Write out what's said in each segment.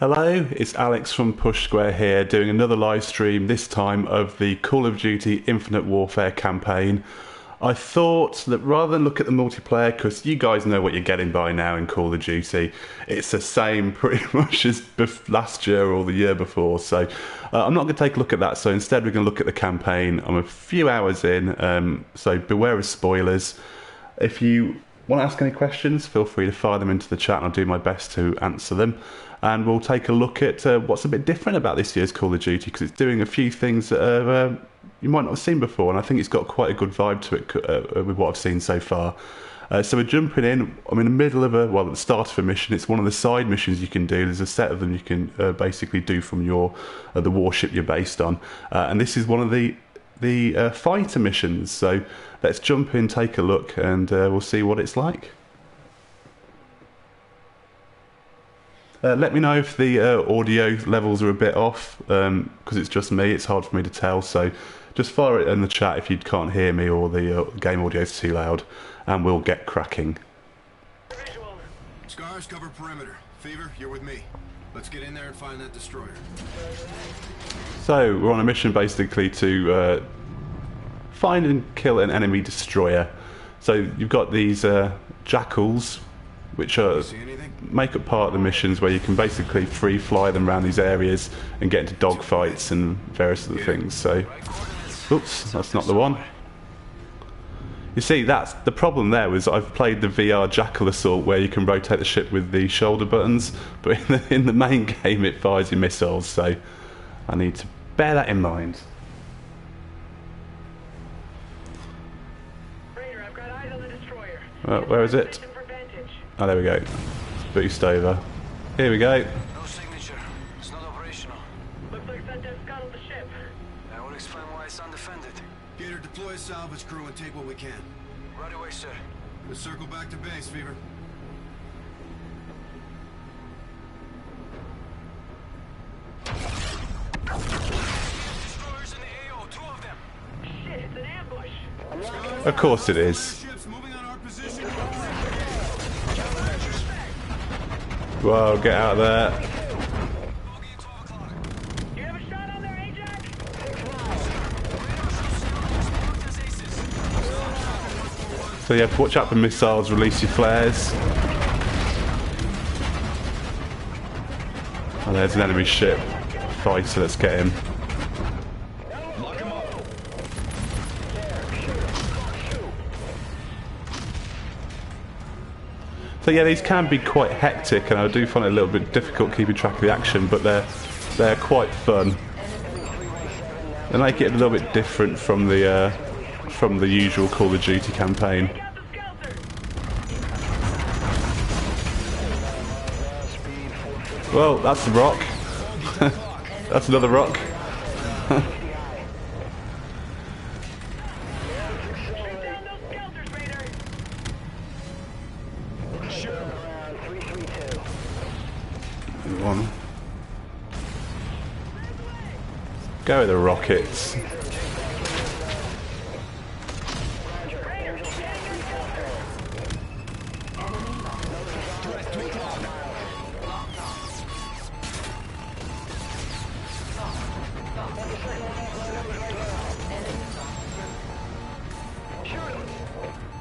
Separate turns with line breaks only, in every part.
Hello, it's Alex from Push Square here, doing another live stream, this time of the Call of Duty Infinite Warfare campaign. I thought that rather than look at the multiplayer, because you guys know what you're getting by now in Call of Duty, it's the same pretty much as last year or the year before, so I'm not going to take a look at that, so instead we're going to look at the campaign. I'm a few hours in, so beware of spoilers. If you want to ask any questions, feel free to fire them into the chat and I'll do my best to answer them. And we'll take a look at what's a bit different about this year's Call of Duty, because it's doing a few things that you might not have seen before, and I think it's got quite a good vibe to it with what I've seen so far. So we're jumping in. I'm in the middle of at the start of a mission. It's one of the side missions you can do. There's a set of them you can basically do from your the warship you're based on, and this is one of the fighter missions. So let's jump in, take a look, and we'll see what it's like. Let me know if the audio levels are a bit off, because it's just me, it's hard for me to tell, so just fire it in the chat if you can't hear me or the game audio is too loud, and we'll get cracking.
Scars, cover perimeter. Fever, you're with me. Let's get in there and find that destroyer.
So, we're on a mission basically to find and kill an enemy destroyer. So, you've got these Jackals, which make up part of the missions where you can basically free fly them around these areas and get into dogfights and various other things. So, oops, that's not the one. You see, that's the problem there. Was I've played the VR Jackal assault where you can rotate the ship with the shoulder buttons, but in the main game it fires your missiles. So I need to bear that in mind. Where is it? Oh, there we go. Boost over. Here we go.
No signature. It's not operational.
Looks like Sundance scuttled the ship.
That would explain why it's undefended.
Gator, deploy a salvage crew and take what we can.
Right away, sir.
Let's circle back to base, Fever.
Destroyers in the AO, 2 of them.
Shit, it's an ambush.
Of course it is. Whoa, get out of there.
Do you have a shot on there, Ajax?
So you have to watch out for missiles, release your flares. Oh, there's an enemy ship. Fighter, let's get him. So yeah, these can be quite hectic, and I do find it a little bit difficult keeping track of the action, but they're quite fun. They make it a little bit different from the usual Call of Duty campaign. Well, that's the rock. That's another rock. One. Go with the rockets.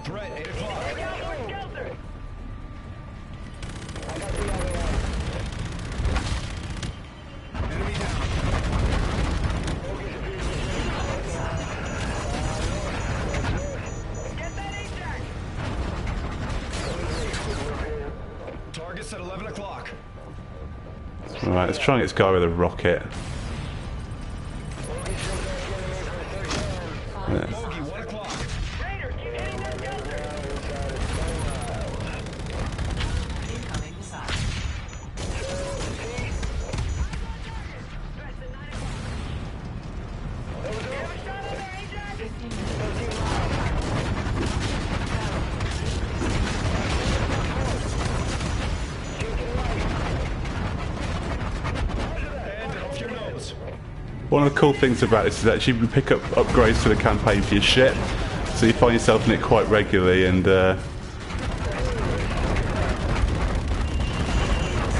Threat, 8 o'clock. Target's at 11 o'clock.
Alright, let's try and get this guy with a rocket. Yeah.
Bogey, 1 o'clock.
Raiders, keep hitting that skelter.
Incoming missile.
Do you have a shot on there, Ajax?
And off your nose.
One of the cool things about this is that you can pick up upgrades for the campaign for your ship, so you find yourself in it quite regularly, and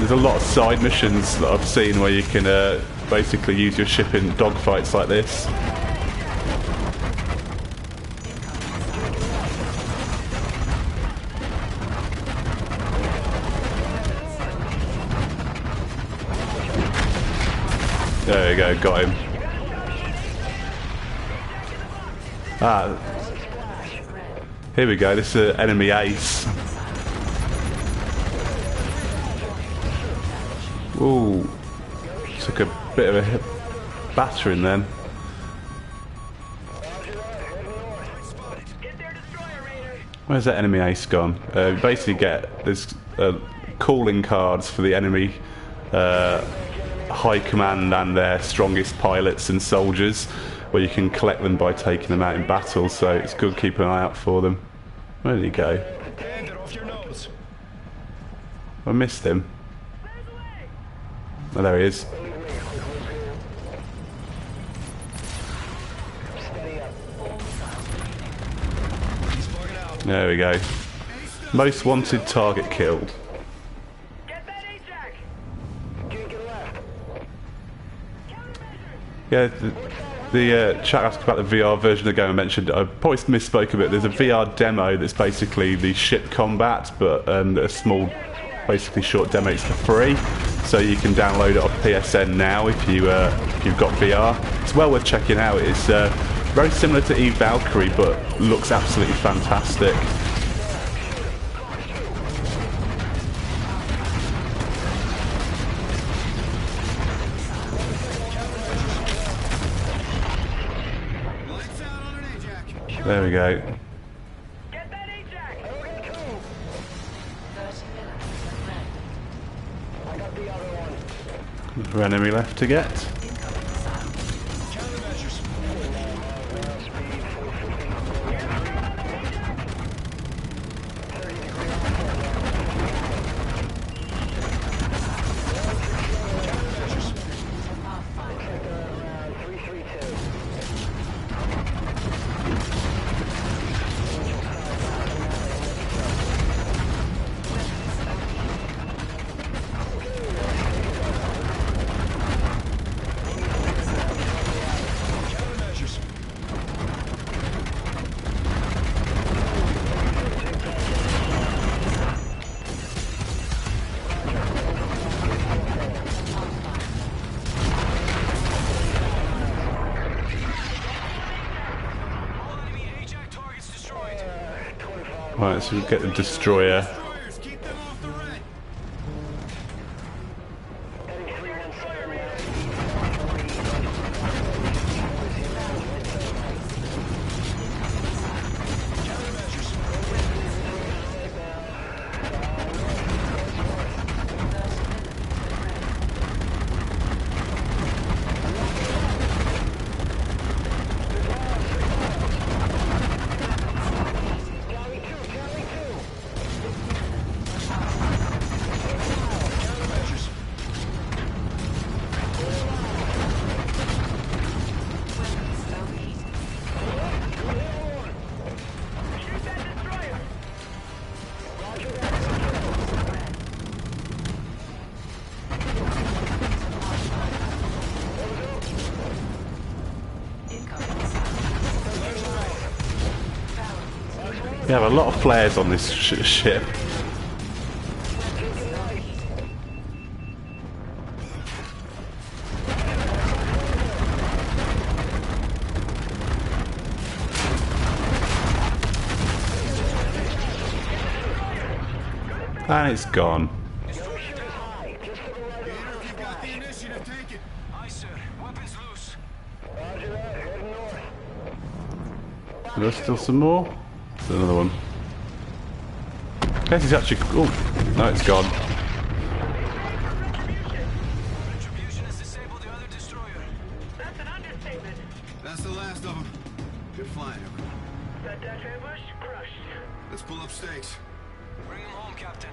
there's a lot of side missions that I've seen where you can basically use your ship in dogfights like this. There we go, got him. Ah, here we go, this is an enemy ace. Ooh, took a bit of a battering then. Where's that enemy ace gone? Basically there's calling cards for the enemy high command and their strongest pilots and soldiers, where you can collect them by taking them out in battle, so it's good to keep an eye out for them. Where did he go?
Bandit off your nose.
I missed him. Oh, there he is.
He's bugging out.
There we go. Most wanted target killed.
Get that AJAC!
Yeah, the chat asked about the VR version of the game I mentioned. I probably misspoke a bit. There's a VR demo that's basically the ship combat, but a small, basically short demo. It's for free, so you can download it off PSN now if you've got VR. It's well worth checking out. It's very similar to Eve Valkyrie, but looks absolutely fantastic.
Lights out on an AJAC.
There we go.
Get that AJAC!
30 minutes.
Another enemy left to get.
Countermeasures. Countermeasures. All enemy AJAC targets destroyed.
Right, so we get the destroyer.
Destroyers, keep them off the red.
Countermeasures. Countermeasures.
Shoot that destroyer!
We have a lot of flares on this ship. And it's gone.
Gator, if you've got the initiative, take it.
Aye, sir. Weapons loose.
There's still some more. There's another one. Guess it's actually. Oh, no, it's gone.
Retribution has disabled the other destroyer.
That's an understatement.
That's the last of them. Good flying, everyone.
That Dutch ambush? Crushed.
Let's pull up stakes.
Bring him home, Captain.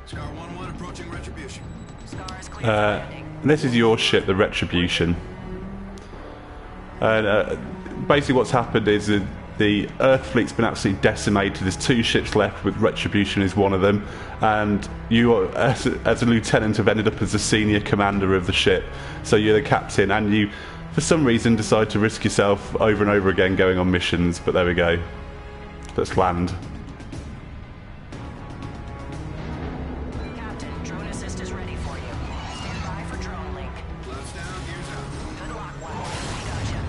Scar 1-1 approaching retribution.
Scar is clear for landing.
And this is your ship, the Retribution. And basically, what's happened is The Earth fleet's been absolutely decimated. There's 2 ships left, with Retribution is one of them, and you, as a lieutenant, have ended up as the senior commander of the ship. So you're the captain, and you, for some reason, decide to risk yourself over and over again going on missions. But there we go. Let's land.
Captain, drone assist is ready for you. Stand by for drone link.
Gloves down, gears out.
Good luck, Wild. We gotcha.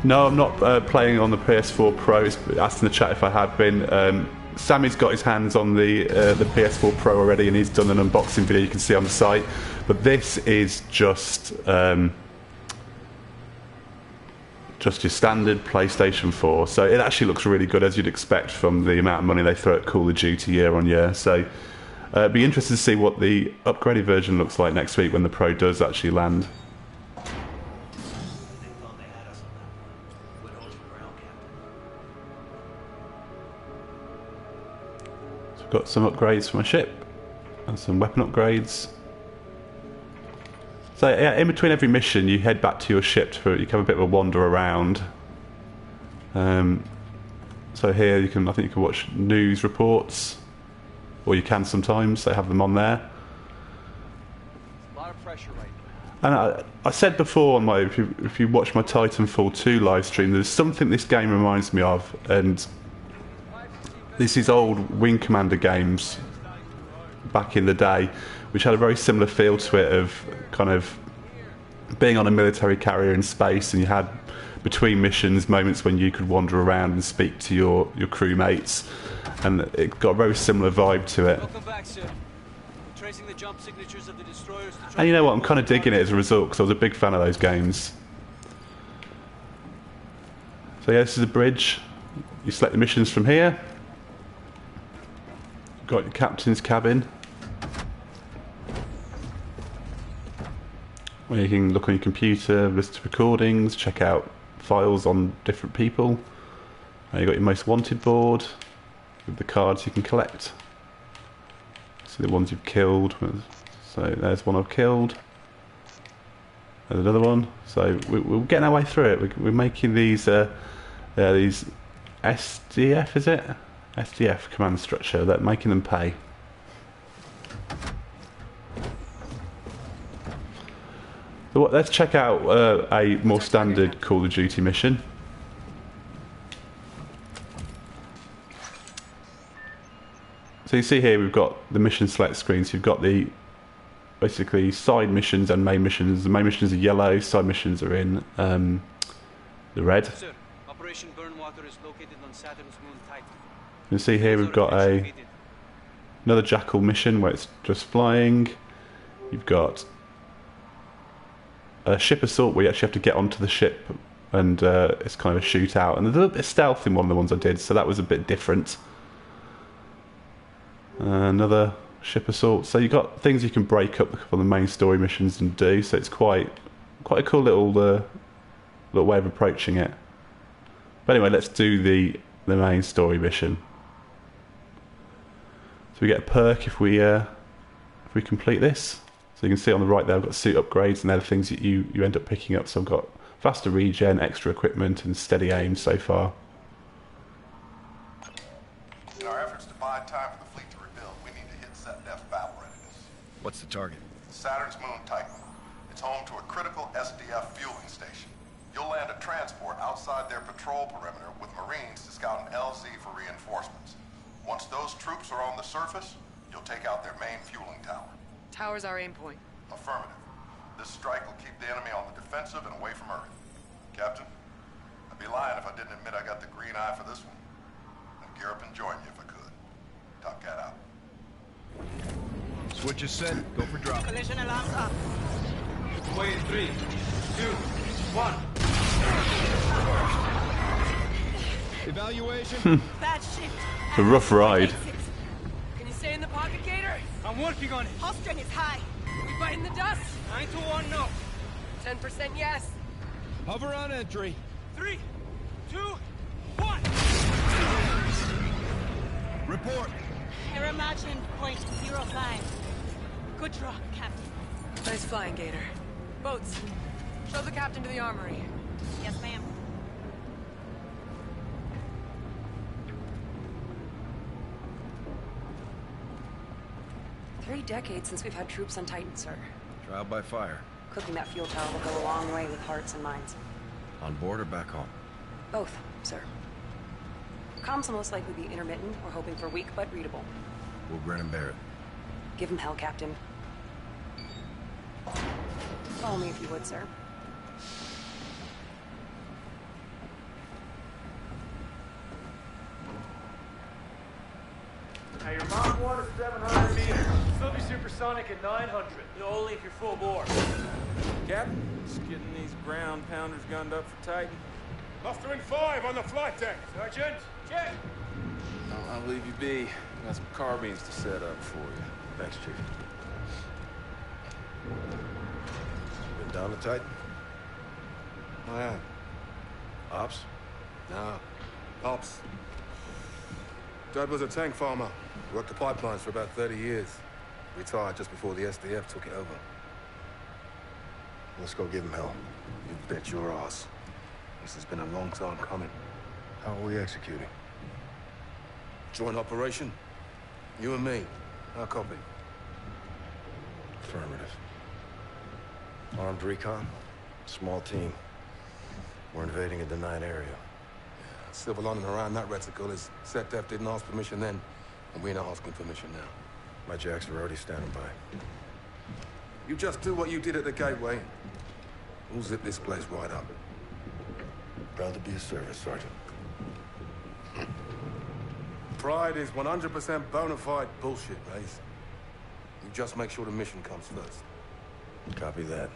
No, I'm not playing on the PS4 Pro. It's asked in the chat if I had been. Sammy's got his hands on the PS4 Pro already, and he's done an unboxing video you can see on the site. But this is just your standard PlayStation 4. So it actually looks really good, as you'd expect from the amount of money they throw at Call of Duty year on year. So it'd be interesting to see what the upgraded version looks like next week when the Pro does actually land. So I've got some upgrades for my ship and some weapon upgrades. So yeah, in between every mission, you head back to your ship you can have a bit of a wander around. So here I think you can watch news reports, or you can sometimes. They have them on there.
A lot of pressure right
And I said before on my if you watch my Titanfall 2 live stream, there's something this game reminds me of, and this is old Wing Commander games back in the day, which had a very similar feel to it, of kind of being on a military carrier in space, and you had between missions moments when you could wander around and speak to your crewmates, and it got a very similar vibe to it.
Welcome back, sir. We're tracing the jump signatures of the destroyers to try
And you know what, I'm kind of digging it as a result, because I was a big fan of those games. So yeah, this is a bridge. You select the missions from here. You've got your captain's cabin, where you can look on your computer, listen to recordings, check out files on different people. You've got your most wanted board with the cards you can collect. So the ones you've killed. So there's one I've killed. There's another one. So we're getting our way through it. We're making these SDF, is it? SDF command structure. That making them pay. So let's check out a more standard Call of Duty mission. So you see here we've got the mission select screen. So you've got the basically side missions and main missions. The main missions are yellow, side missions are in the red.
Sir, Operation Burnwater is located on Saturn's moon Titan.
You can see here we've got another Jackal mission where it's just flying. You've got a ship assault where you actually have to get onto the ship, and it's kind of a shootout. And there's a little bit of stealth in one of the ones I did, so that was a bit different. Another ship assault. So you've got things you can break up on the main story missions and do. So it's quite a cool little way of approaching it. But anyway, let's do the main story mission. So we get a perk if we complete this. So you can see on the right there I've got suit upgrades, and they're the things that you end up picking up. So I've got faster regen, extra equipment, and steady aim so far.
In our efforts to buy time for the fleet to rebuild, we need to hit set-def battle readiness.
What's the target?
Saturn's moon Titan. It's home to a critical SDF fueling station. You'll land a transport outside their patrol perimeter with Marines to scout an LZ for reinforcements. Once those troops are on the surface, you'll take out their main fueling tower.
Tower's our aim point.
Affirmative. This strike will keep the enemy on the defensive and away from Earth. Captain, I'd be lying if I didn't admit I got the green eye for this one. I'd gear up and join you if I could. Top Cat out.
Switch is set. Go for drop.
Collision alarms up.
Wait, 3, 2, 1.
Evaluation.
Bad shift.
It's a rough ride.
Can you stay in the pocket, Gator?
I'm working on it.
Hull strength is high. We biting the dust?
9 to 1, no.
10% yes.
Hover on entry.
3, 2, 1.
Report.
Error margin .05. Good draw, Captain.
Nice flying, Gator. Boats. Show the captain to the armory.
Yes, ma'am.
decades since we've had troops on Titan, sir.
Trial by fire.
Cooking that fuel tower will go a long way with hearts and minds.
On board or back home?
Both, sir. Comms will most likely be intermittent. We're hoping for weak but readable.
We'll grin and bear it.
Give him hell, Captain. Follow me if you would, sir.
Now your Mach 1 is 700 meters. Still be supersonic at 900.
Only if you're full bore.
Captain, just getting these ground pounders gunned up for Titan.
Mustering 5 on the flight deck. Sergeant, check.
I'll leave you be. Got some carbines to set up for you.
Thanks, Chief. Been down to Titan?
I am.
Ops?
No. Ops. Dad was a tank farmer. Worked the pipelines for about 30 years. Retired just before the SDF took it over.
Let's go give him hell.
You bet your ass. This has been a long time coming.
How are we executing?
Joint operation? You and me. How copy?
Affirmative. Armed recon? Small team. We're invading a denied area.
Silver lining around that reticle is SecDef didn't ask permission then, and we're not asking permission now.
My Jacks are already standing by.
You just do what you did at the gateway. We'll zip this place right up.
Proud to be of service, Sergeant.
Pride is 100% bona fide bullshit, Race. You just make sure the mission comes first.
Copy that.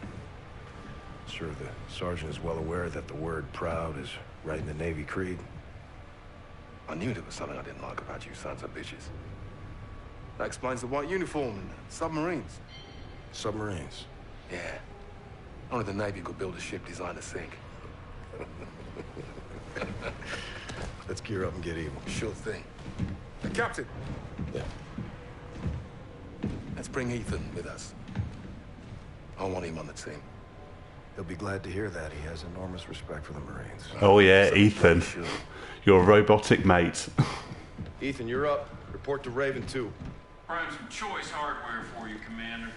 Sure, the sergeant is well aware that the word proud is right in the Navy creed.
I knew there was something I didn't like about you sons of bitches. That explains the white uniform and submarines.
Submarines?
Yeah. Only the Navy could build a ship designed to sink.
Let's gear up and get even.
Sure thing. Captain.
Yeah.
Let's bring Ethan with us. I want him on the team.
He'll be glad to hear that. He has enormous respect for the Marines.
Oh yeah, Ethan. Your robotic mate.
Ethan, you're up. Report to Raven 2.
Prime some choice hardware for you, Commander.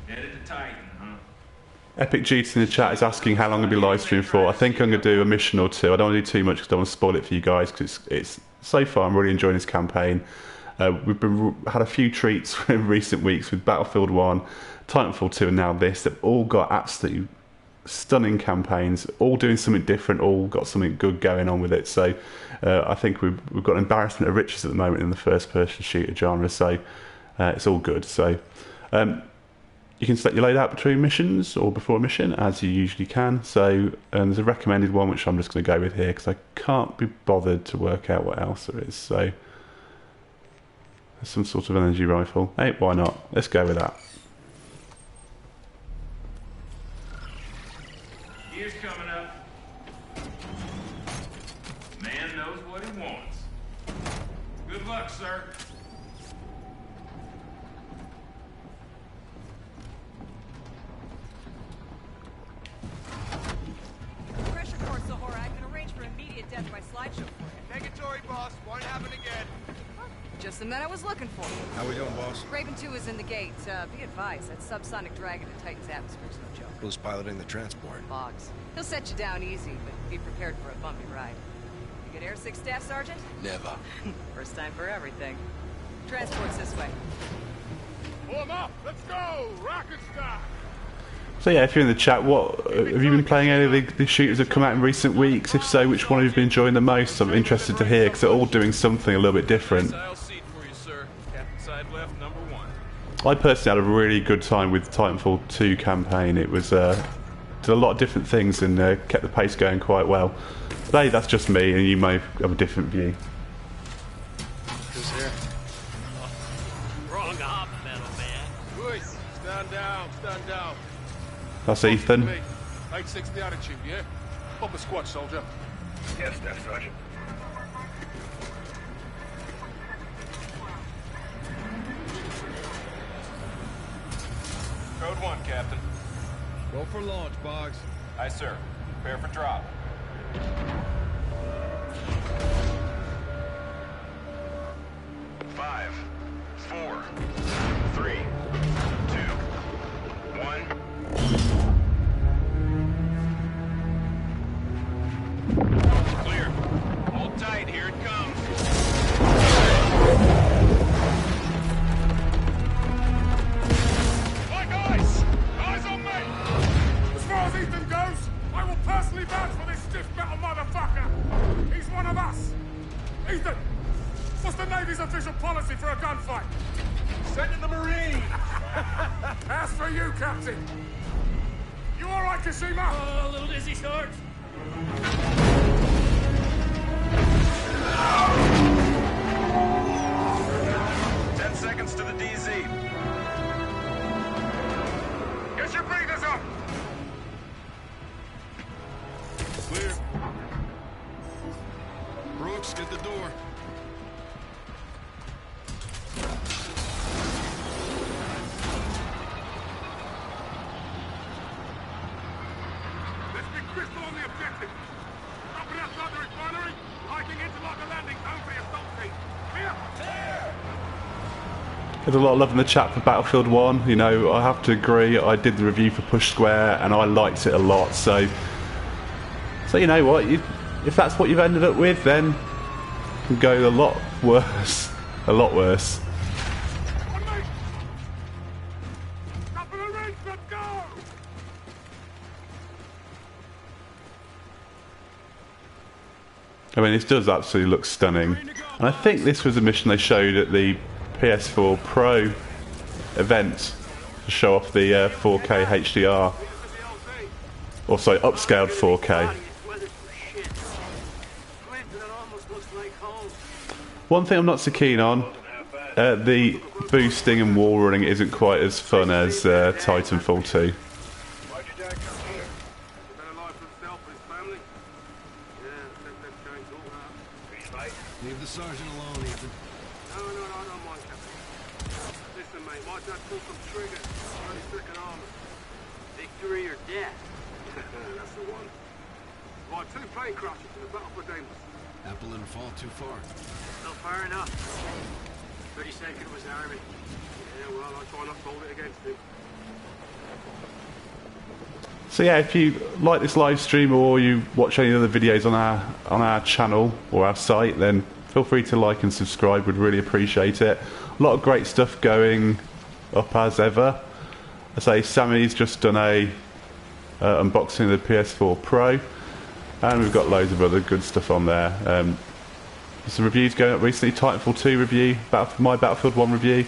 Headed to Titan, huh?
Epic GT in the chat is asking how long I'll be live streaming for. I think I'm going to do a mission or two. I don't want to do too much because I don't want to spoil it for you guys, because it's so far I'm really enjoying this campaign. We've had a few treats in recent weeks with Battlefield 1, Titanfall 2 and now this. They've all got absolutely stunning campaigns, all doing something different, all got something good going on with it. So I think we've got an embarrassment of riches at the moment in the first person shooter genre, so it's all good. So you can select your loadout between missions or before a mission, as you usually can. So there's a recommended one, which I'm just going to go with here, because I can't be bothered to work out what else there is. So there's some sort of energy rifle. Hey, why not? Let's go with that.
Gear's coming up. Man knows what he wants. Good luck, sir.
Pressure core, Sahora. I can arrange for immediate death by slideshow for you.
Negatory, boss. Won't happen again.
Just the men I was looking for.
How we doing, boss?
Raven 2 is in the gate. Be advised, that subsonic dragon in Titan's atmosphere is no joke.
Who's piloting the transport?
Boggs. He'll set you down easy, but be prepared for a bumpy ride. You get Air 6 Staff Sergeant?
Never.
First time for everything. Transport's this way.
Pull him up. Let's go. Rocket start.
So yeah, if you're in the chat, what have you been playing? Any of the shooters that have come out in recent weeks? If so, which one have you been enjoying the most? I'm interested to hear, because they're all doing something a little bit different.
I'll seat for you, sir. Captain side left, number 1.
I personally had a really good time with the Titanfall 2 campaign. It was did a lot of different things and kept the pace going quite well. But hey, that's just me, and you may have a different view.
Who's here?
Wrong hop, metal man.
Good. Stand down. Stand down.
That's Ethan.
860 attitude, yeah? Pop a squat, soldier.
Yes, Staff Sergeant.
Code 1, Captain.
Go for launch, Boggs.
Aye, sir. Prepare for drop.
4, 3, 2, 1.
Clear. Hold tight, here it comes.
My guys! Eyes on me! As far as Ethan goes, I will personally vouch for this stiff metal motherfucker! He's one of us! Ethan! What's the Navy's official policy for a gunfight?
Send in the Marine!
As for you, Captain! You alright, Kashima?
Oh, a little dizzy, Sarge.
10 seconds to the DZ.
Get your breathers up!
Clear. Brooks, get the door.
Let's be crystal on the objective. Dropping outside the refinery, hiking into like a landing zone for the assault team. Here!
There's a lot of love in the chat for Battlefield 1. You know, I have to agree, I did the review for Push Square and I liked it a lot, so you know what, if that's what you've ended up with, then it can go a lot worse. A lot worse.
On me! Top of the range, let's go!
I mean, this does absolutely look stunning. And I think this was a mission they showed at the PS4 Pro event to show off the 4K HDR. Or sorry, upscaled 4K. One thing I'm not so keen on, the boosting and wall running isn't quite as fun as Titanfall 2.
Leave the sergeant alone, Ethan.
No, I don't mind, Captain. Listen, mate, my dad pulled some triggers. 32nd Armour.
Victory or death?
That's the one. Right, 2 plane crashes in the battle for Damas.
Apple didn't fall too far.
Not far enough. 32nd was Army.
Yeah, well, I try not to hold it against him.
So yeah, if you like this live stream or you watch any other videos on our channel or our site, then feel free to like and subscribe. We'd really appreciate it. A lot of great stuff going up as ever. I say Sammy's just done a unboxing of the PS4 Pro, and we've got loads of other good stuff on there. There's some reviews going up recently. Titanfall 2 review, my Battlefield 1 review.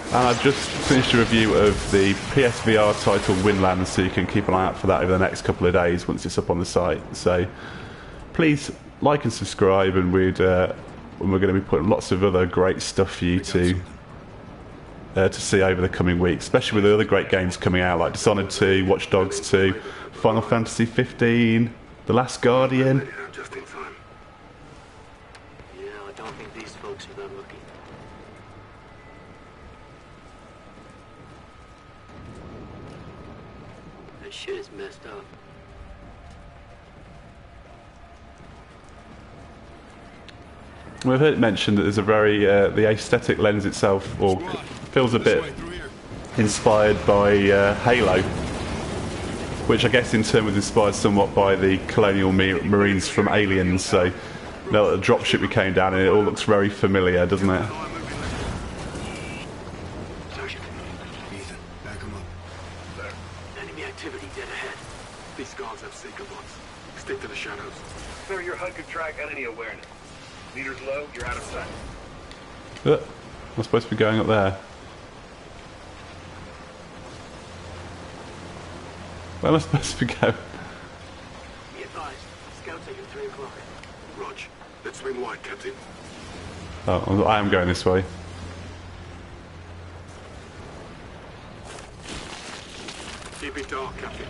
And I've just finished a review of the PSVR title Winland, so you can keep an eye out for that over the next couple of days once it's up on the site. So please like and subscribe, and we're going to be putting lots of other great stuff for you to see over the coming weeks, especially with the other great games coming out like Dishonored 2, Watch Dogs 2, Final Fantasy 15, The Last Guardian.
Just in time.
Yeah, I don't think these folks are that lucky. That shit is messed up.
We've heard it mentioned that there's a very the aesthetic lens itself feels a bit inspired by Halo, which I guess in turn was inspired somewhat by the Colonial Marines from Aliens. So the dropship we came down in, it all looks very familiar, doesn't it?
Sergeant. Ethan, back him up.
Enemy activity dead ahead. These guards have seeker bots. Stick to the shadows.
Sir, your HUD could track enemy awareness. Meters low, you're out of sight.
I'm supposed to be going up there. Where am I supposed to be going?
Be advised, scouts taking 3 o'clock.
Rog, let's swing wide, Captain.
Oh, I am going this way.
Keep it dark, Captain.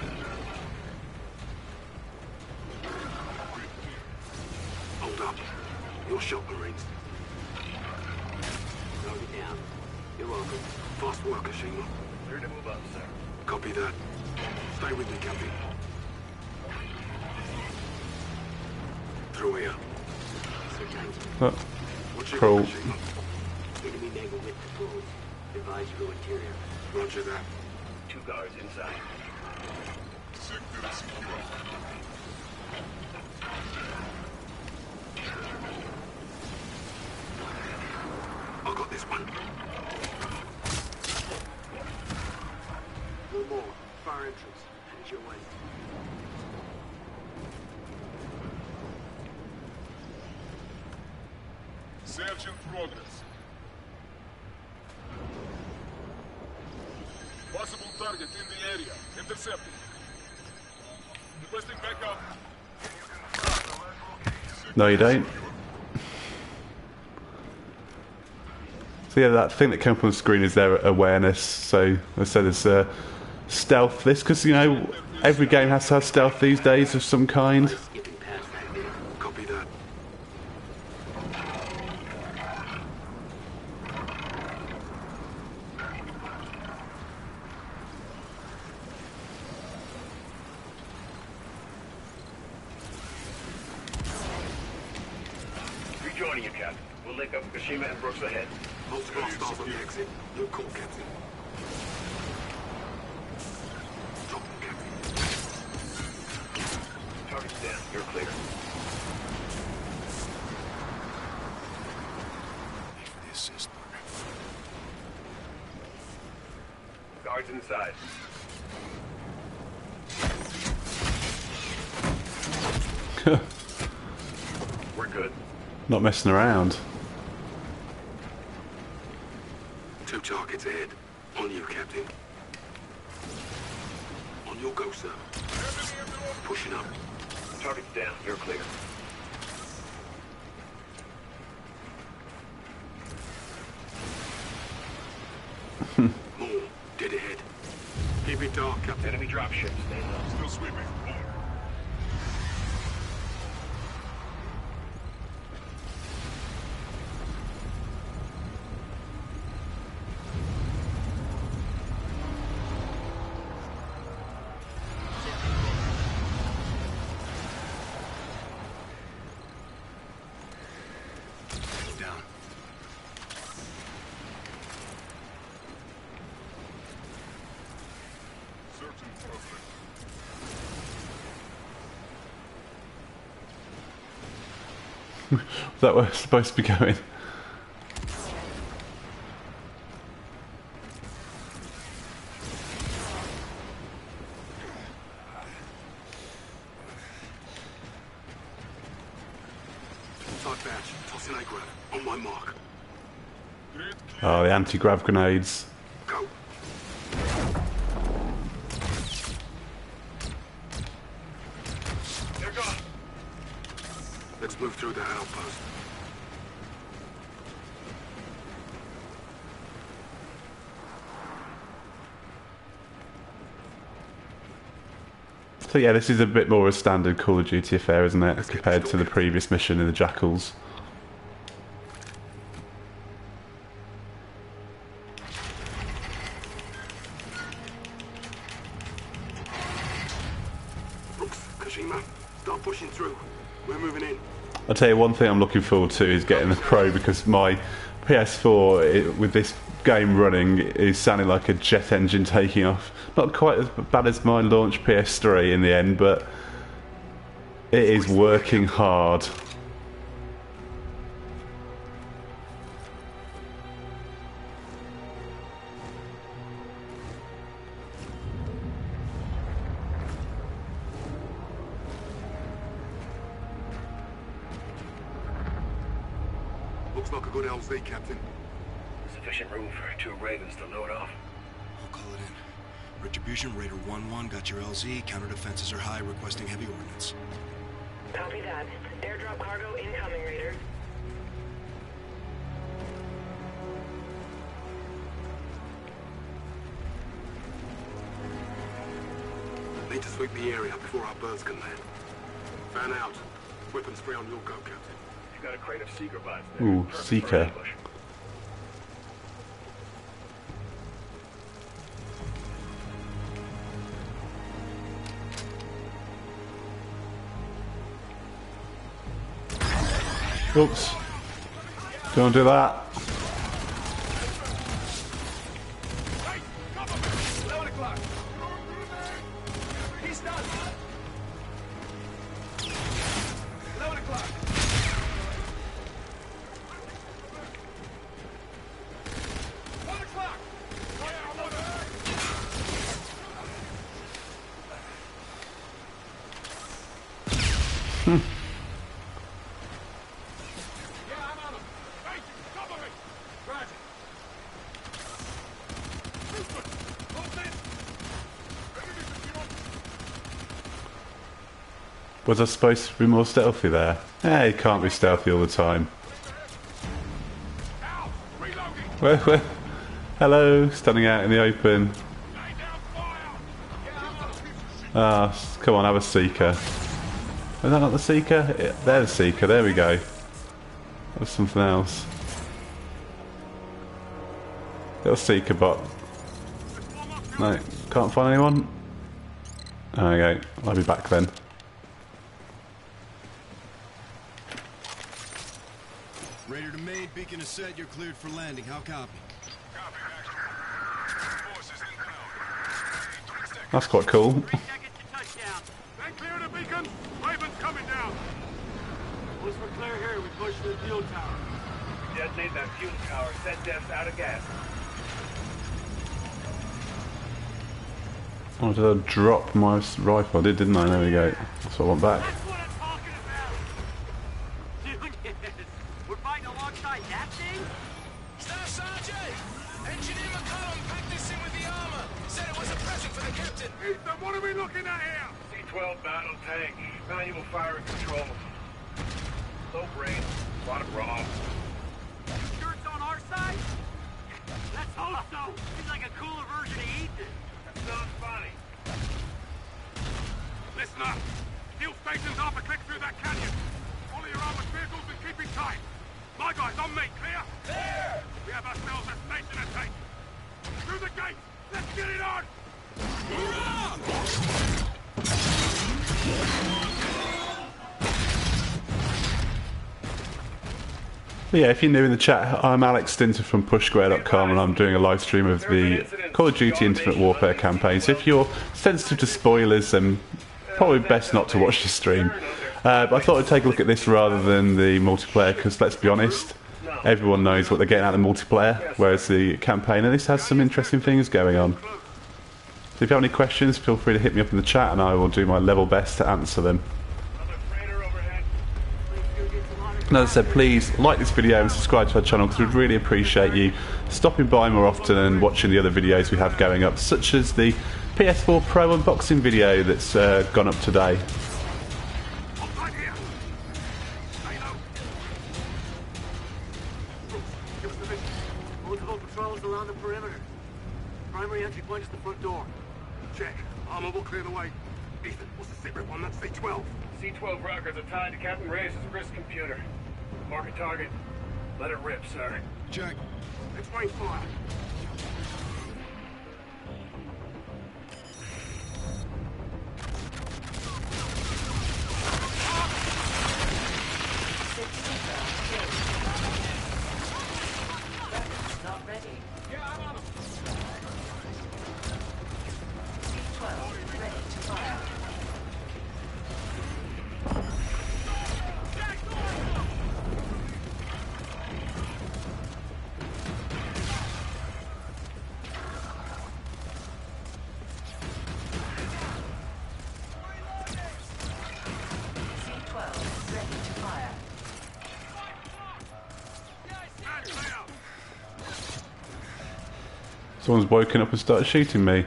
Hold up. Your shot, Marines.
Throw it down. You're welcome.
Fast work, Kashima.
Clear to move up, sir.
Copy that. Stay with me, Captain. Through here.
Sir, tanks.
Oh,
What's your
cool.
Kashima?
Enemy negative.
the width to pools. Advise you go interior.
Roger that.
2 guards inside.
I got this one. One more. Fire entrance. Head your way. Search in progress. Possible target in the area. Intercepted. Requesting backup.
No, you don't. So yeah, that thing that came up on the screen is their awareness. So I said it's stealth. This, because you know every game has to have stealth these days of some kind.
Copy that.
Rejoining you, Captain. We'll link up with Kashima and Brooks ahead.
Multiple hostiles on the exit. No call, Captain. Drop them, Captain.
Target's down. You're clear.
Thanks for the assist, partner.
Guards inside. We're good.
Not messing around.
2 targets ahead. On you, Captain. On your go, sir. Pushing up.
Target's down. You're clear.
More. Dead ahead. Keep it dark, Captain.
Enemy dropship. Stay low.
Still sweeping.
Down.
Searching progress.
That was supposed to be going.
Inside batch. Tossing a grab. On my mark.
Oh, the anti-grav grenades.
Go.
They're gone.
Let's move through that outpost.
So yeah, this is a bit more a standard Call of Duty affair, isn't it, compared to the previous mission in the Jackals.
Brooks, Kashima, start pushing through. We're moving in.
I'll tell you one thing I'm looking forward to is getting the Pro, because my PS4 with this game running is sounding like a jet engine taking off. Not quite as bad as my launch PS3 in the end, but it is working hard.
Looks like a good LZ, Captain.
Sufficient room for 2 Ravens to load off.
I'll call it in. Retribution, Raider 1-1, got your LZ. Counter defenses are high, requesting heavy ordnance.
Copy that. Airdrop cargo incoming, Raider.
Need to sweep the area before our birds can land. Fan out. Weapon spray on your go, Captain.
You've got a crate of Seeker bots there.
Ooh,
Perfect for
Seeker.
ambush.
Oops. Don't do that.
o'clock. He's done. 11 o'clock. 1 o'clock.
Hmm.
Yeah, I'm on him. Thank you. Cover me. Roger. Movement. Hold this.
Was I supposed to be more stealthy there? Eh, you can't be stealthy all the time. Where? Hello, standing out in the open. Ah, come on, have a seeker. Is that not the seeker? Yeah, they're the seeker, there we go. That was something else. Little seeker bot. No, can't find anyone? There we go, I'll be back then.
Raider to main, beacon is set, you're cleared for landing. How copy?
That's quite cool.
3 seconds to touchdown. Then clear the beacon. Raven's coming down. Once we're clear here, we push to the fuel tower.
Detonate that fuel tower. Set devs out of gas.
Oh, did I drop my rifle? I did, didn't I? There we go. That's what I want back.
That's what I'm talking about. Dude, we're fighting alongside that thing?
Staff Sergeant! Engineer McCollum packed this in with the armor. Said it was a present for the captain.
Ethan, what are we looking at here?
C-12 battle tank. Manual fire control. Low range. A lot of raw.
Sure it's on our side? Let's hope so. He's like a cooler version of Ethan.
That sounds funny.
Listen up. Fuel station's half a click through that canyon. Follow your armored vehicles and keep it tight. My guys, on me, clear? There! We have ourselves a station to take. Through the gate! Let's get it on!
But yeah, if you're new in the chat, I'm Alex Stinter from PushSquare.com and I'm doing a live stream of the Call of Duty Infinite Warfare campaign. So if you're sensitive to spoilers, then probably best not to watch the stream. But I thought I'd take a look at this rather than the multiplayer, because let's be honest, everyone knows what they're getting out of the multiplayer, whereas the campaign, and this has some interesting things going on. So if you have any questions, feel free to hit me up in the chat and I will do my level best to answer them. And as I said, please like this video and subscribe to our channel, because we'd really appreciate you stopping by more often and watching the other videos we have going up, such as the PS4 Pro unboxing video that's gone up today.
Multiple patrols around the perimeter. Primary entry point is the front door. Check. Armor will clear the way. Ethan, what's the secret one? That's C-12.
C-12 rockets are tied to Captain Reyes' wrist computer. Mark a target. Let it rip, sir.
Check.
Explain fire.
Not ready.
Yeah, I'm on him.
C-12 ready to fire. C-12 ready to fire.
Someone's woken up and started shooting me.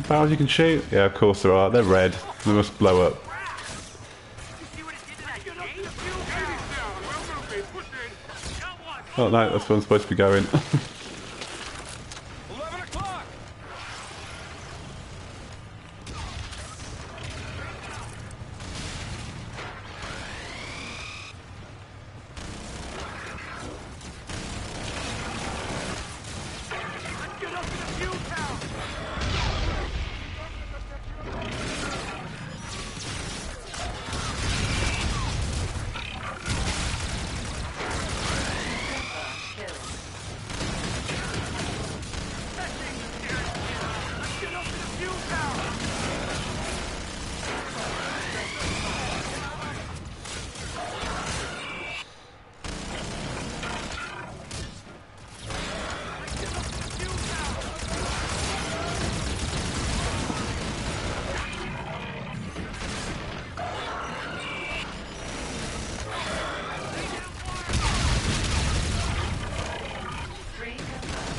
Barrels you can shoot? Yeah, of course there are. They're red. They must blow up. Oh no, that's where I'm supposed to be going.
11 o'clock! Let's get up to the fuel tower!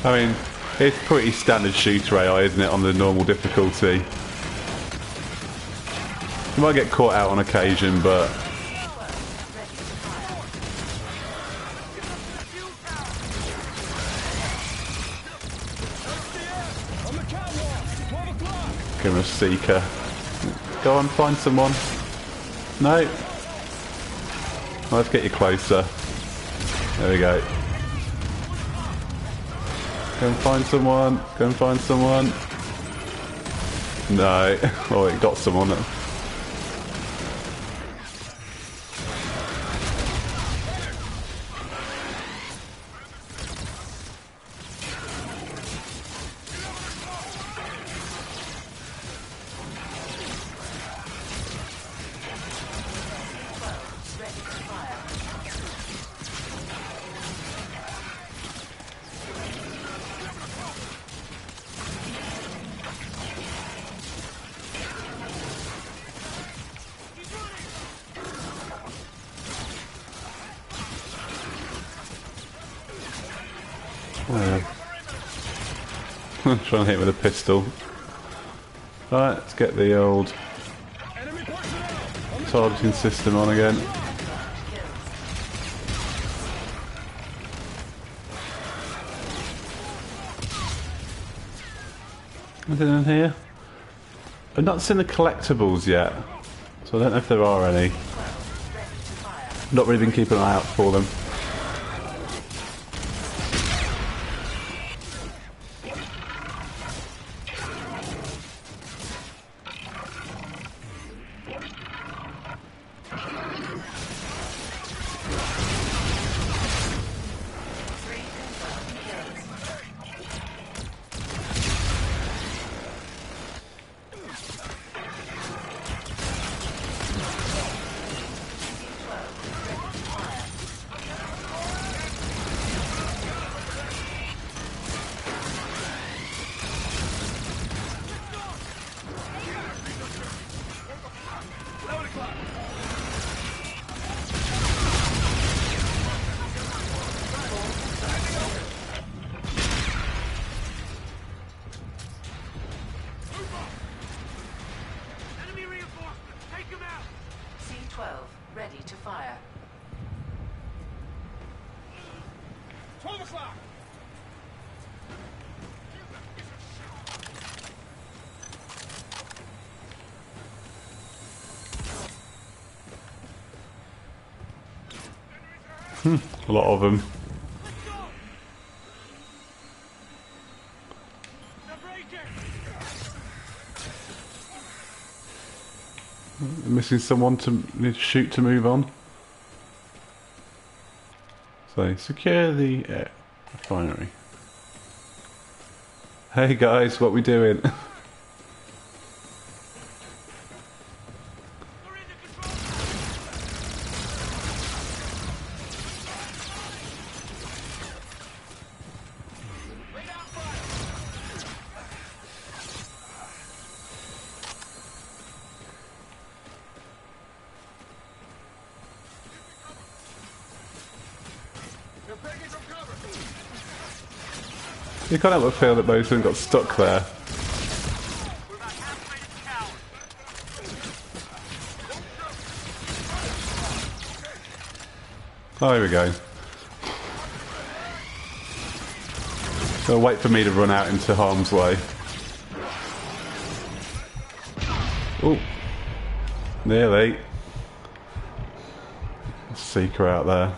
I mean, it's pretty standard shooter AI, isn't it, on the normal difficulty? You might get caught out on occasion, but... Give him a seeker. Go on, find someone. No. Let's get you closer. There we go. Go and find someone. Go and find someone. No. Oh, it got someone. I'm trying to hit with a pistol. Right, let's get the old targeting system on again. Anything in here? I've not seen the collectibles yet, so I don't know if there are any. Not really been keeping an eye out for them.
Ready to fire.
12 o'clock!
A lot of them. Missing someone to shoot to move on. So, secure the refinery. Hey guys, what we doing? You can't help but feel that most of them got stuck there. Oh, here we go. So wait for me to run out into harm's way. Oh, nearly. Seeker out there.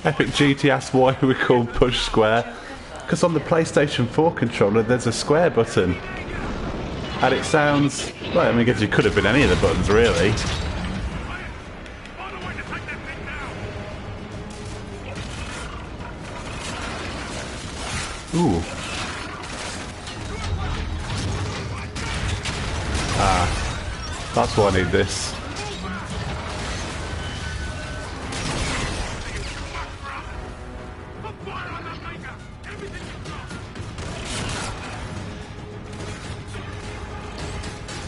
Epic GT asked why we called push square, because on the PlayStation 4 controller there's a square button. And it sounds, well, I mean, I guess it could have been any of the buttons really. Ooh. Ah, that's why I need this.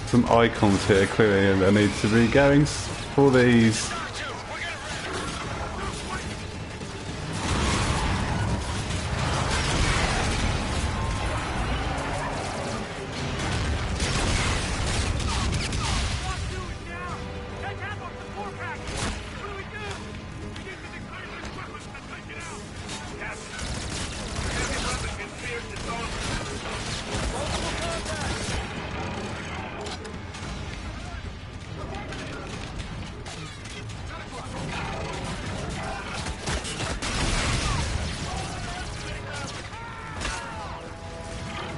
Some icons here, clearly I need to be going for these.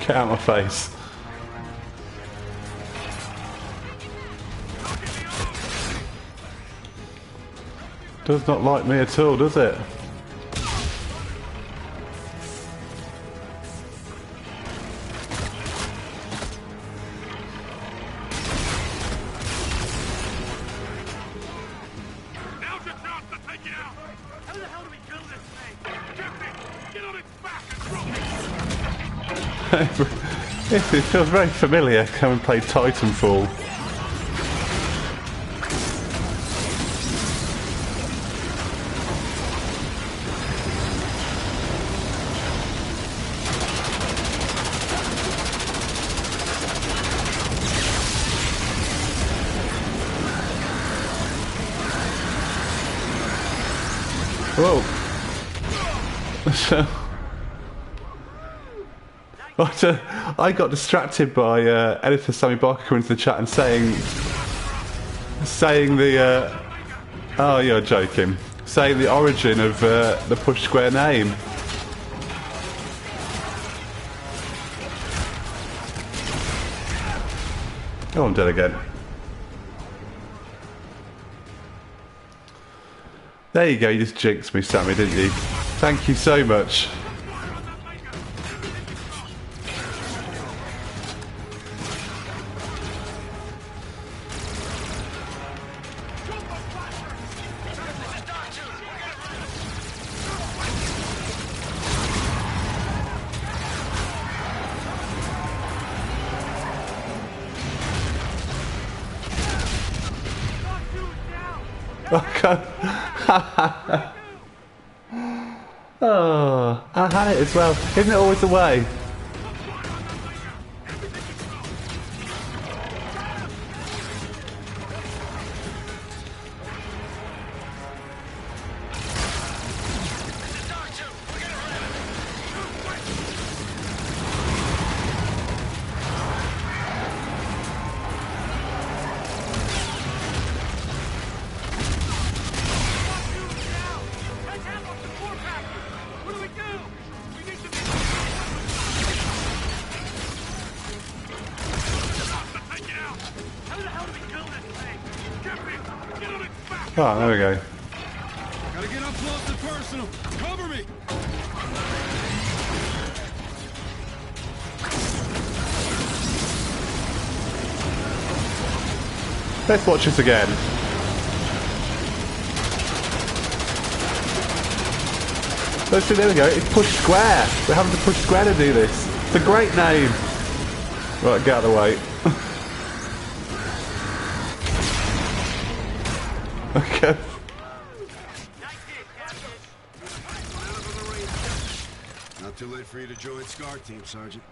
Get out of my face. Does not like me at all, does it? It feels very familiar, having played Titanfall. Whoa. I got distracted by editor Sammy Barker coming into the chat and saying the oh, you're joking, saying the origin of the push square name. Oh, I'm dead again. There you go, you just jinxed me, Sammy, didn't you? Thank you so much. Oh, I had it as well. Isn't it always the way? Oh, there we go.
Gotta get up close and personal. Cover me.
Let's watch this again. Let's see, there we go. It's push square. We're having to push square to do this. It's a great name. Right, get out of the way. Okay.
Not too late for you to join SCAR team, Sergeant.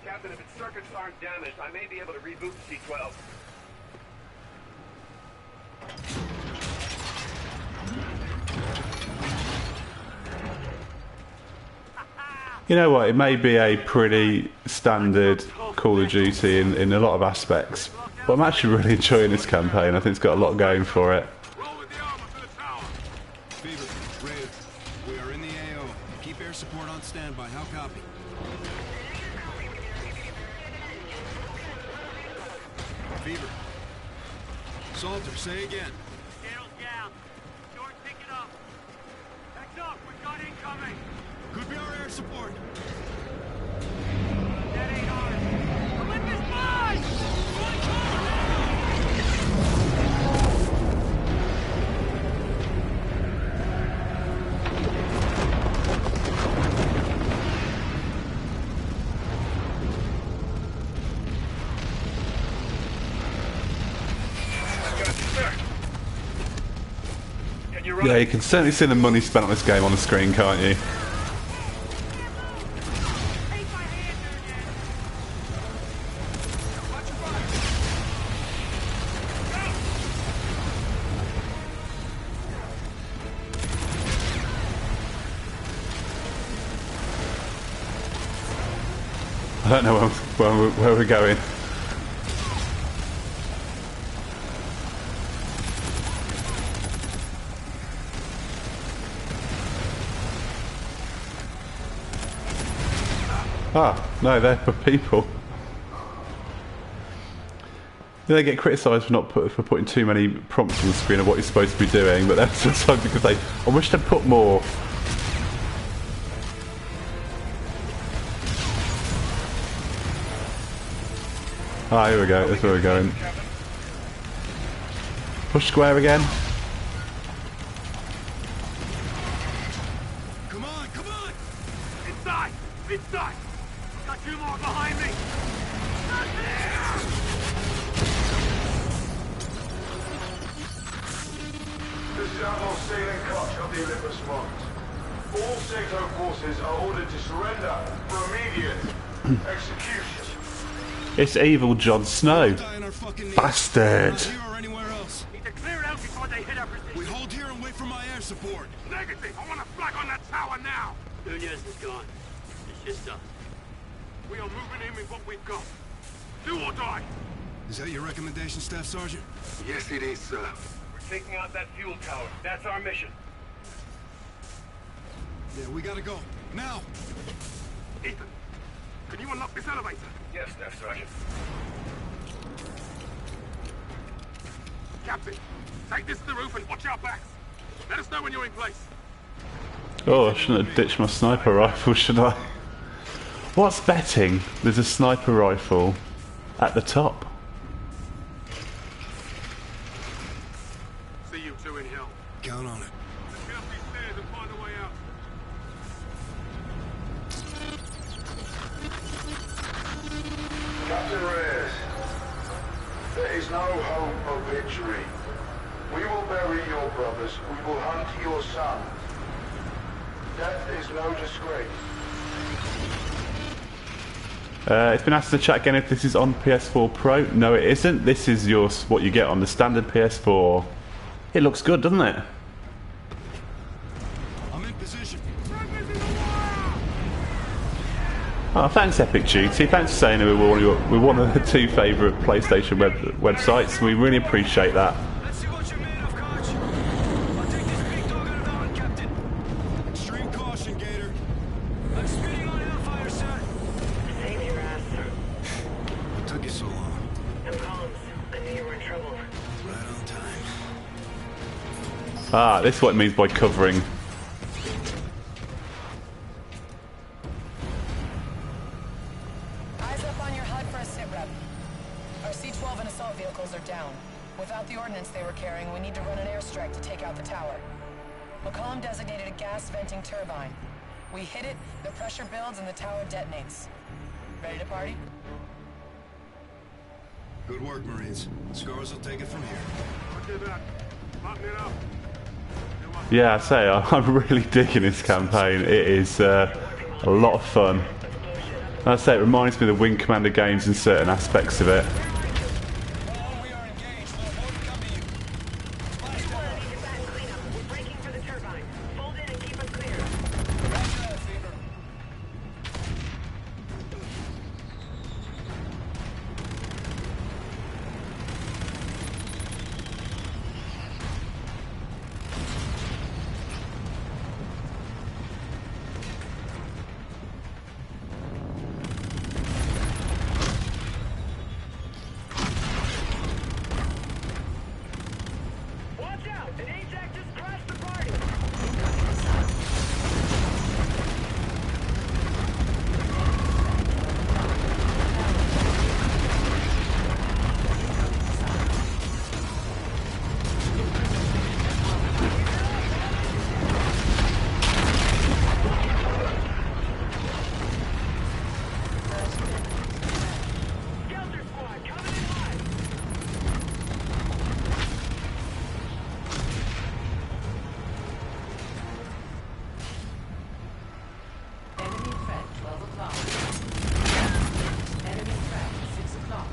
Captain, if its circuits aren't damaged, I may be able to reboot the C-12.
You know what, it may be a pretty standard Call of Duty in a lot of aspects, but I'm actually really enjoying this campaign. I think it's got a lot going for it.
Fever, Raid, we are in the AO. Keep air support on standby. How copy? Fever. Salter, say again.
Scales down. Doors picking up. Heads up, we've got incoming.
Could be our air support.
That ain't ours. Olympus, boys!
Yeah, you can certainly see the money spent on this game on the screen, can't you? I don't know where we're going. Ah, no, they're for people. They get criticised for putting too many prompts on the screen of what you're supposed to be doing, but that's just because I wish they'd put more. Ah, here we go, that's where we're going. Push square again.
Come on, come on! Inside! Inside! Got two more behind me! Not there!
This is Admiral Sailing Koch of the Olympus Mons. All Sato forces are ordered to surrender for immediate execution.
It's evil Jon Snow. Bastard.
Need to clear it out before they hit our position.
We hold here and wait for my air support.
Negative! I want a flag on that tower now!
Nunez is gone. It's just us.
We are moving in with what we've got. Do or die!
Is that your recommendation, Staff Sergeant?
Yes, it is, sir. We're taking out that fuel tower. That's our mission.
Yeah, we gotta go. Now!
Ethan, can you unlock this elevator?
Yes, Staff Sergeant.
Captain, take this to the roof and watch our backs. Let us know when you're in place.
Oh, I shouldn't have ditched my sniper rifle, should I? What's betting there's a sniper rifle at the top?
See you two in hell.
Count on it.
Let's get up these stairs and find a way out.
Captain Reyes, there is no hope of victory. We will bury your brothers. We will hunt your sons. Death is no disgrace.
It's been asked in the chat again if this is on PS4 Pro. No, it isn't. This is what you get on the standard PS4. It looks good, doesn't it?
I'm in position.
Oh, thanks Epic Duty. Thanks for saying we're one of the two favourite PlayStation websites. We really appreciate that.
Let's see what you're made of, Koch. I'll take this big dog out of the hunt, Captain.
Extreme caution, Gator.
I'm speeding on Hellfire, sir.
Save your ass.
What took you so long?
I'm Collins. I knew you were in trouble.
Right on time.
Ah, this is what it means by covering.
Eyes up on your HUD for a sit rep. Our C-12 and assault vehicles are down. Without the ordnance they were carrying, we need to run an airstrike to take out the tower. McCollum designated a gas venting turbine. We hit it, the pressure builds, and the tower detonates. Ready to party?
Good work, Marines. Scars will take it from here.
Look at that. Button it up.
Yeah, I say, I'm really digging this campaign. It is a lot of fun. I say, it reminds me of the Wing Commander games in certain aspects of it.
inbound. Enemy threat, 6 o'clock.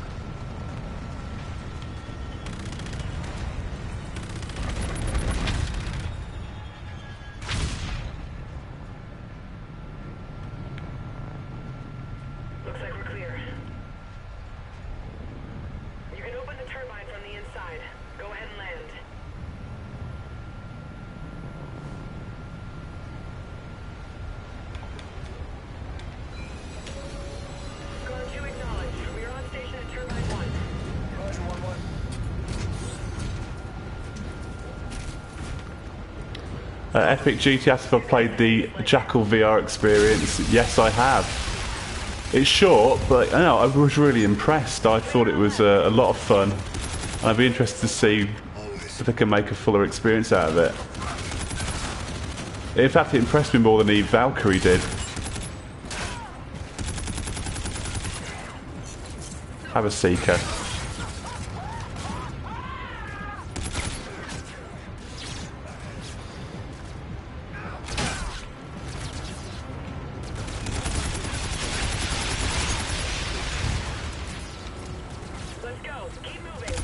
Looks like we're clear. You can open the turbine from the inside. Go ahead and land. Guard 2 acknowledged. We are on station at turbine 1.
Roger, 1-1.
Epic GT asked if I've played the Jackal VR experience. Yes, I have. It's short, but you know, I was really impressed. I thought it was a lot of fun, and I'd be interested to see if they can make a fuller experience out of it. In fact, it impressed me more than the Valkyrie did. Have a Seeker.
Let's go. Keep moving.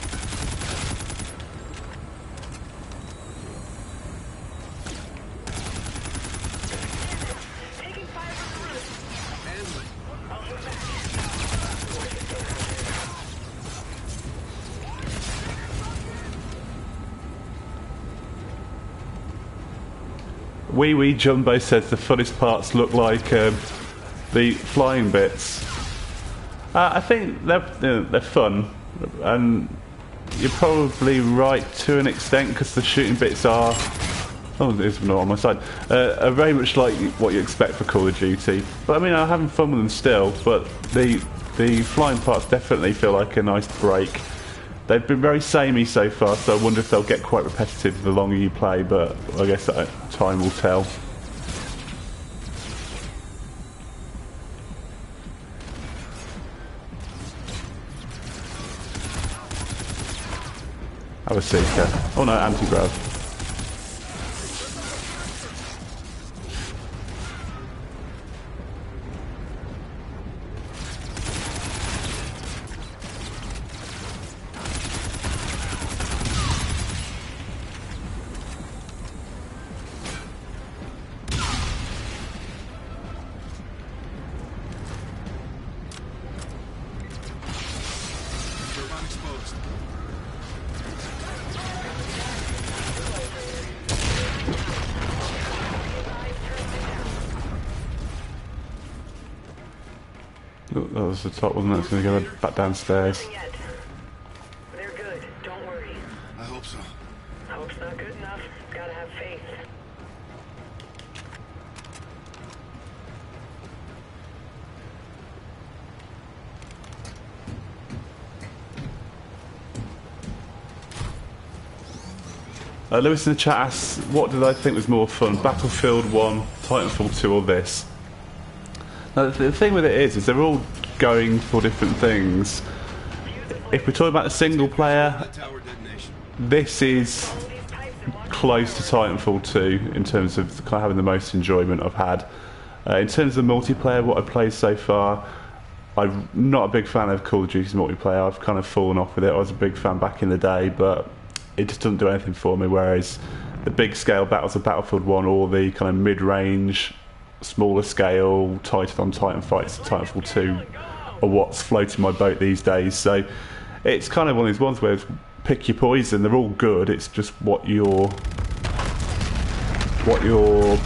Taking fire from the roof. I'll move back.
Wee Wee Jumbo says the funnest parts look like the flying bits. I think they're fun, and you're probably right to an extent because the shooting bits are. Oh, there's not on my side. Are very much like what you expect for Call of Duty. But I mean, I'm having fun with them still. But the flying parts definitely feel like a nice break. They've been very samey so far, so I wonder if they'll get quite repetitive the longer you play. But I guess that time will tell. Have a Seeker. Oh no, anti-grav.
Turbine exposed.
Oh, that was the top, wasn't it? It's going to go back downstairs.
They're good. Don't worry.
I hope so.
Hope's not good enough. Gotta have faith.
Lewis in the chat asks, what did I think was more fun, Battlefield 1, Titanfall 2 or this? Now, the thing with it is they're all going for different things. If we're talking about the single player, this is close to Titanfall 2 in terms of kind of having the most enjoyment I've had. In terms of multiplayer, what I've played so far, I'm not a big fan of Call of Duty's multiplayer. I've kind of fallen off with it. I was a big fan back in the day, but it just doesn't do anything for me, whereas the big scale battles of Battlefield 1 or the kind of mid-range, smaller scale, Titan on Titan fights of Titanfall 2 are what's floating my boat these days. So it's kind of one of these ones where it's pick your poison. They're all good, it's just what your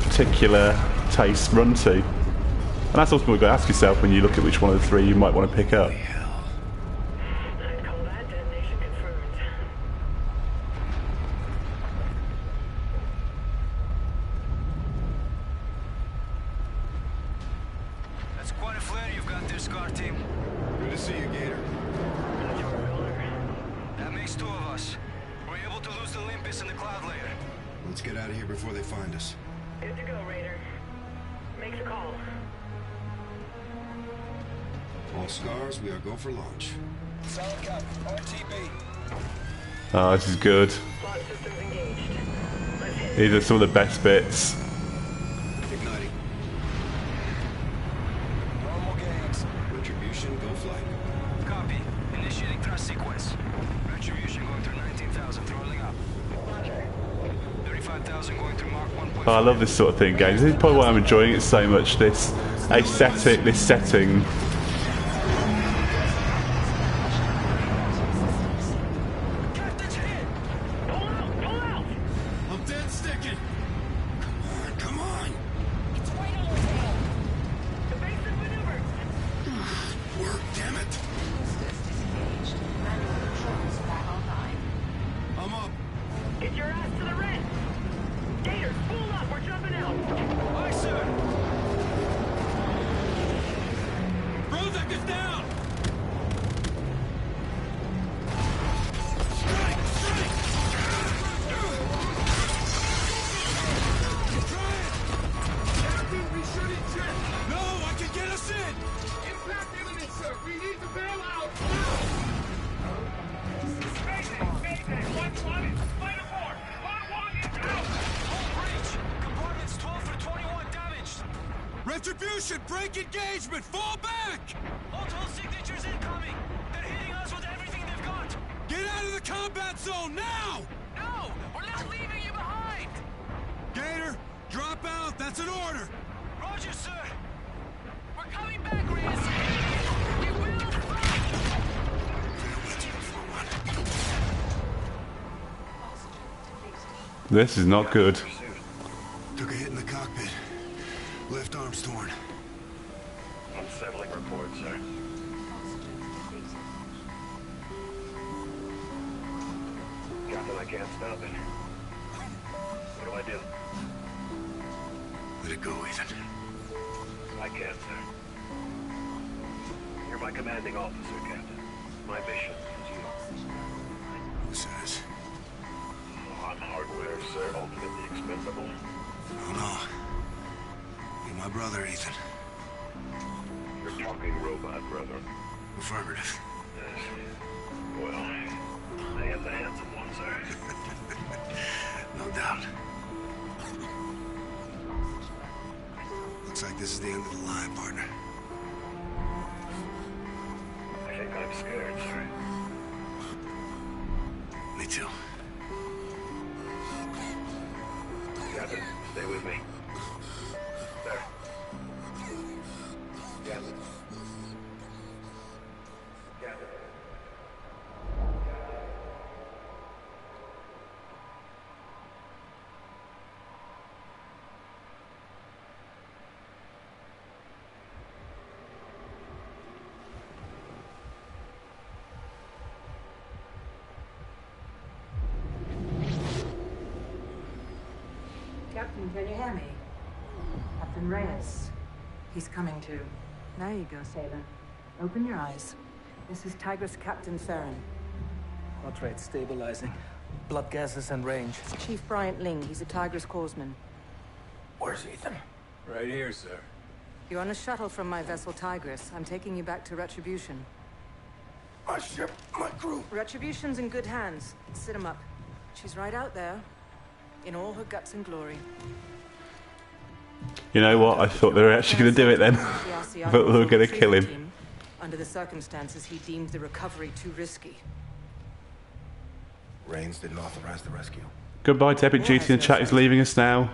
particular tastes run to. And that's ultimately what you've got to ask yourself when you look at which one of the three you might want to pick up.
That's quite a flare you've got there, Scar Team.
Good to see you, Gator.
That makes two of us. We're able to lose the Olympus and the Cloud Layer.
Let's get out of here before they find us.
Good to go, Raider. Make the call.
All scars, we are go for launch.
Solid copy. RTB.
Oh, this is good.
Launch systems engaged.
These are some of the best bits.
Igniting. flight.
Copy. Initiating thrust sequence. Retribution going through 19,000, throttling up. 35,000 going through Mach 1.5.
Oh, I love this sort of thing, guys. This is probably why I'm enjoying it so much. This setting.
I'm dead sticking.
Come on.
It's right on our tail.
Evasive maneuvers.
Work, damn it.
Boosters disengaged. Manual controls back online.
I'm up.
Get your ass to the red. Gators, pull up. We're jumping out.
Aye, sir.
Rozek is down.
Captain, we shouldn't jet.
No, I can get us in.
Impact imminent, sir. We need to bail out.
Mayday, 1-1 is flight abort. 1-1 is out.
Hold breach. Compartments 12 for 21 damaged.
Retribution, break engagement, fall back.
Multiple signatures incoming. They're hitting us with everything they've got.
Get out of the combat zone now.
No, we're not leaving you behind.
Gator, drop out. That's an order.
Roger, sir. We're coming back, Riz. We will fight.
This is not good.
Took a hit in the cockpit. Left arm's torn.
Unsettling report, sir. Captain, I can't stop it. What do I do?
Let it go, Ethan.
I can't, sir. You're my commanding officer, Captain. My mission is you.
Besides,
I'm hardware, sir. Ultimately expendable.
oh no. You're my brother, Ethan.
You're talking robot, brother.
Affirmative.
Yes. Well, I am the handsome one, sir.
No doubt. Looks like this is the end of the line, partner.
I think I'm scared, sir.
Me too.
Captain, stay with me. There. Captain. Captain.
Captain, can you hear me? Captain Reyes. He's coming to. There you go, sailor. Open your eyes. This is Tigress Captain Farron.
Heart rate stabilizing. Blood gases and range.
It's Chief Bryant Ling. He's a Tigress corpsman.
Where's Ethan?
Right here, sir.
You're on a shuttle from my vessel Tigress. I'm taking you back to Retribution.
My ship, my crew.
Retribution's in good hands. Sit him up. She's right out there. In all her guts and glory.
You know what? I thought they were actually going to do it then. I thought they were going to kill him.
Under the circumstances, he deemed the recovery too risky.
Rains didn't authorize the rescue.
Goodbye to Epic Duty in the chat. He's leaving us now.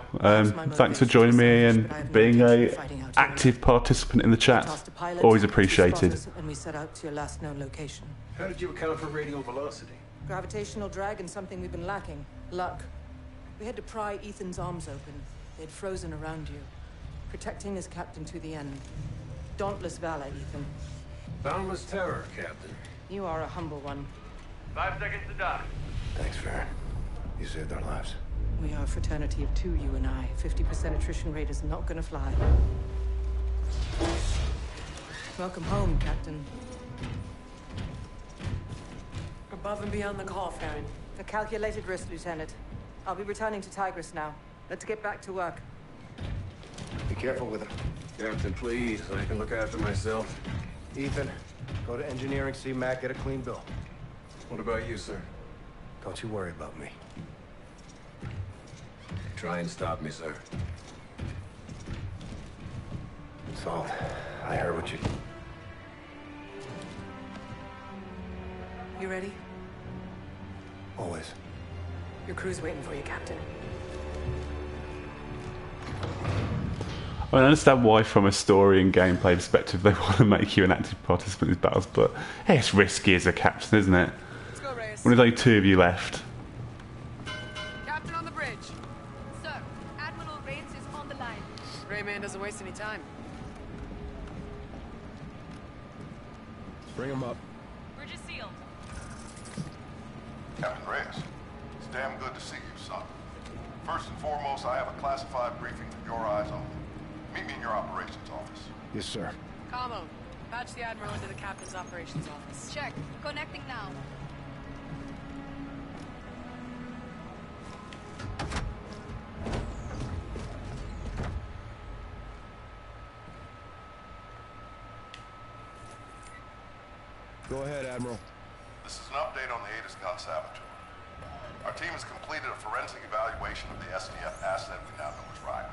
Thanks for joining me and being a active participant in the chat. Always appreciated.
And we set out to your last known location.
How did you account for radial velocity?
Gravitational drag and something we've been lacking. Luck. We had to pry Ethan's arms open. They'd frozen around you. Protecting his captain to the end. Dauntless valor, Ethan.
Boundless terror, Captain.
You are a humble one.
5 seconds to dock.
Thanks, Farron. You saved our lives.
We are a fraternity of two, you and I. 50% attrition rate is not gonna fly. Welcome home, Captain.
Above and beyond the call, Farron.
A calculated risk, Lieutenant. I'll be returning to Tigress now. Let's get back to work.
Be careful with him. Captain, please. I can look after myself.
Ethan, go to engineering, see Mac, get a clean bill.
What about you, sir?
Don't you worry about me.
Try and stop me, sir.
Salt, I heard what you...
You ready?
Always.
Your crew's waiting for you, Captain.
I mean, I understand why, from a story and gameplay perspective, they want to make you an active participant in these battles, but hey, it's risky as a captain, isn't it?
Let's go, Reyes.
When there's only 2 of you left.
Captain on the bridge.
Sir, Admiral Reyes is on the line.
Rayman doesn't waste any time.
Bring him up.
Bridge is sealed.
Captain Reyes, it's damn good to see you, son. First and foremost, I have a classified briefing for your eyes only. Meet me in your operations office.
Yes, sir.
Camo, patch the Admiral into the Captain's operations office.
Check. Connecting now.
Go ahead, Admiral.
This is an update on the Aegis gun saboteur. Our team has completed a forensic evaluation of the SDF asset we now know is Ryder.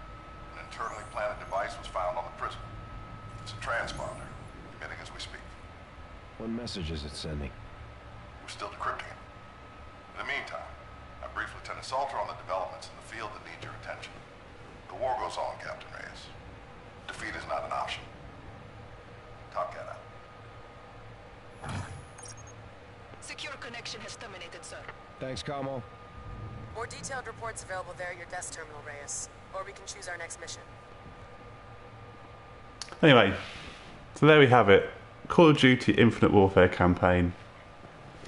An internally planted device was found on the prisoner. It's a transponder, emitting as we speak.
What message is it sending?
We're still decrypting it. In the meantime, I briefed Lieutenant Salter on the developments in the field that need your attention. The war goes on, Captain Reyes. Defeat is not an option. Top Cat out.
Secure connection has terminated, sir.
Thanks, Camo.
More detailed reports available there at your desk terminal, Reyes. Or we can choose our next mission.
Anyway, so there we have it. Call of Duty Infinite Warfare campaign.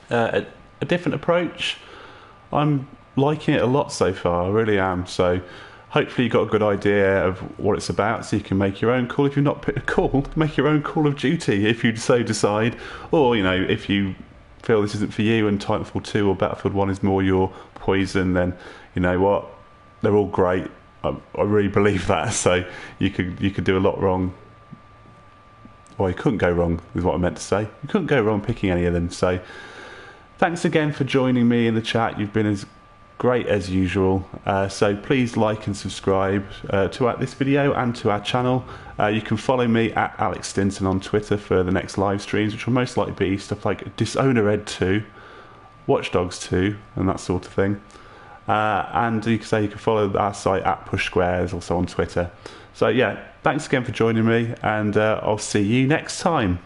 A different approach. I'm liking it a lot so far, I really am. So hopefully you got a good idea of what it's about, so you can make your own call. If you've not picked a call, make your own Call of Duty if you so decide. Or, you know, if you feel this isn't for you and Titanfall 2 or Battlefield 1 is more your poison, then you know what? They're all great. I really believe that. So you could do a lot wrong. Well, you couldn't go wrong, is what I meant to say. You couldn't go wrong picking any of them. So thanks again for joining me in the chat. You've been as great as usual. So please like and subscribe to this video and to our channel. You can follow me at Alex Stinson on Twitter for the next live streams, which will most likely be stuff like Dishonored 2, Watch Dogs 2, and that sort of thing. And you can follow our site at Push Squares, also on Twitter. So yeah, thanks again for joining me, and I'll see you next time.